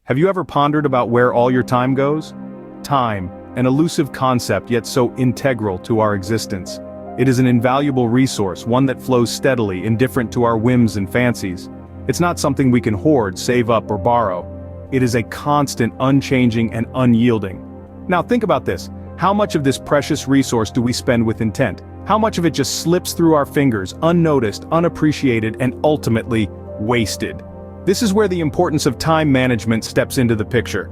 Have you ever pondered about where all your time goes? Time, an elusive concept yet so integral to our existence. It is an invaluable resource, one that flows steadily, indifferent to our whims and fancies. It's not something we can hoard, save up, or borrow. It is a constant, unchanging, and unyielding. Now think about this. How much of this precious resource do we spend with intent? How much of it just slips through our fingers, unnoticed, unappreciated, and ultimately wasted? This is where the importance of time management steps into the picture.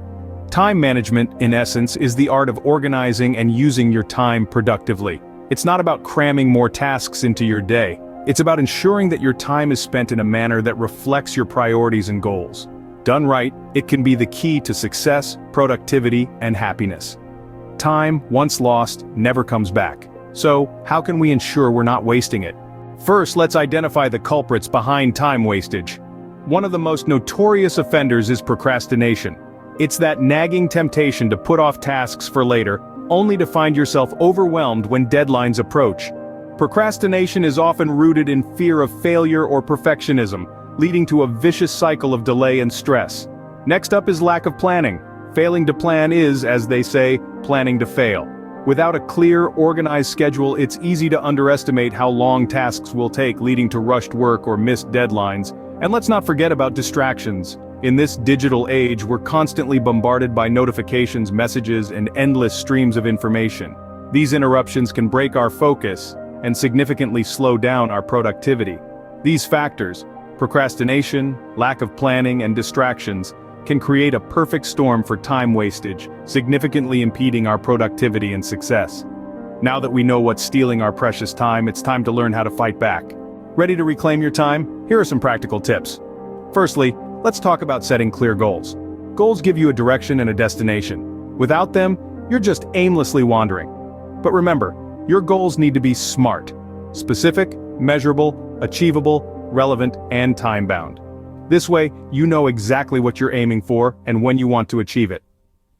Time management, in essence, is the art of organizing and using your time productively. It's not about cramming more tasks into your day. It's about ensuring that your time is spent in a manner that reflects your priorities and goals. Done right, it can be the key to success, productivity, and happiness. Time, once lost, never comes back. So, how can we ensure we're not wasting it? First, let's identify the culprits behind time wastage. One of the most notorious offenders is procrastination. It's that nagging temptation to put off tasks for later, only to find yourself overwhelmed when deadlines approach. Procrastination is often rooted in fear of failure or perfectionism, leading to a vicious cycle of delay and stress. Next up is lack of planning. Failing to plan is, as they say, planning to fail. Without a clear, organized schedule, it's easy to underestimate how long tasks will take, leading to rushed work or missed deadlines. And let's not forget about distractions. In this digital age, we're constantly bombarded by notifications, messages, and endless streams of information. These interruptions can break our focus and significantly slow down our productivity. These factors, procrastination, lack of planning, and distractions, can create a perfect storm for time wastage, significantly impeding our productivity and success. Now that we know what's stealing our precious time, it's time to learn how to fight back. Ready to reclaim your time? Here are some practical tips. Firstly, let's talk about setting clear goals. Goals give you a direction and a destination. Without them, you're just aimlessly wandering. But remember, your goals need to be SMART: specific, measurable, achievable, relevant, and time-bound. This way, you know exactly what you're aiming for and when you want to achieve it.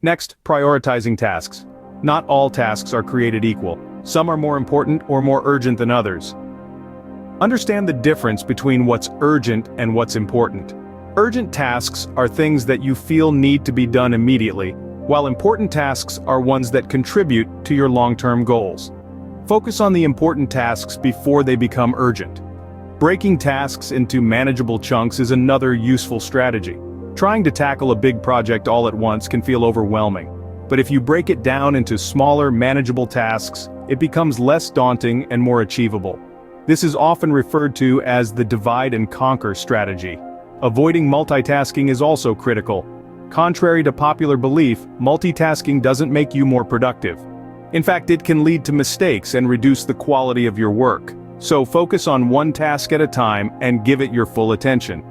Next, prioritizing tasks. Not all tasks are created equal. Some are more important or more urgent than others. Understand the difference between what's urgent and what's important. Urgent tasks are things that you feel need to be done immediately, while important tasks are ones that contribute to your long-term goals. Focus on the important tasks before they become urgent. Breaking tasks into manageable chunks is another useful strategy. Trying to tackle a big project all at once can feel overwhelming. But if you break it down into smaller, manageable tasks, it becomes less daunting and more achievable. This is often referred to as the divide and conquer strategy. Avoiding multitasking is also critical. Contrary to popular belief, multitasking doesn't make you more productive. In fact, it can lead to mistakes and reduce the quality of your work. So focus on one task at a time and give it your full attention.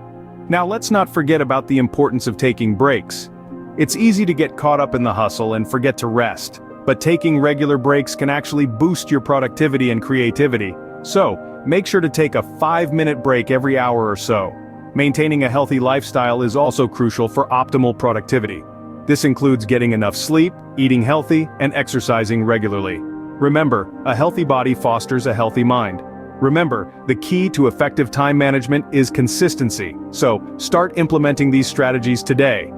Now let's not forget about the importance of taking breaks. It's easy to get caught up in the hustle and forget to rest, but taking regular breaks can actually boost your productivity and creativity. So, make sure to take a 5-minute break every hour or so. Maintaining a healthy lifestyle is also crucial for optimal productivity. This includes getting enough sleep, eating healthy, and exercising regularly. Remember, a healthy body fosters a healthy mind. Remember, the key to effective time management is consistency. So, start implementing these strategies today.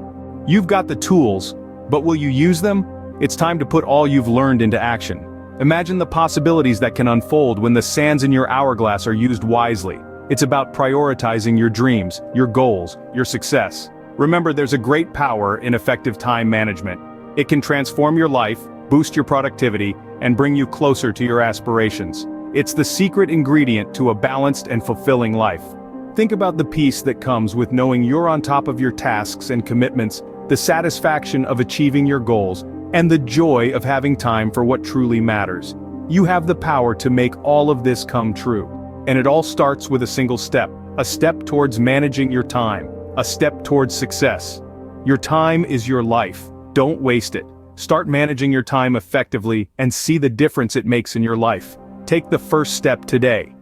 You've got the tools, but will you use them? It's time to put all you've learned into action. Imagine the possibilities that can unfold when the sands in your hourglass are used wisely. It's about prioritizing your dreams, your goals, your success. Remember, there's a great power in effective time management. It can transform your life, boost your productivity, and bring you closer to your aspirations. It's the secret ingredient to a balanced and fulfilling life. Think about the peace that comes with knowing you're on top of your tasks and commitments, the satisfaction of achieving your goals, and the joy of having time for what truly matters. You have the power to make all of this come true. And it all starts with a single step, a step towards managing your time, a step towards success. Your time is your life. Don't waste it. Start managing your time effectively and see the difference it makes in your life. Take the first step today.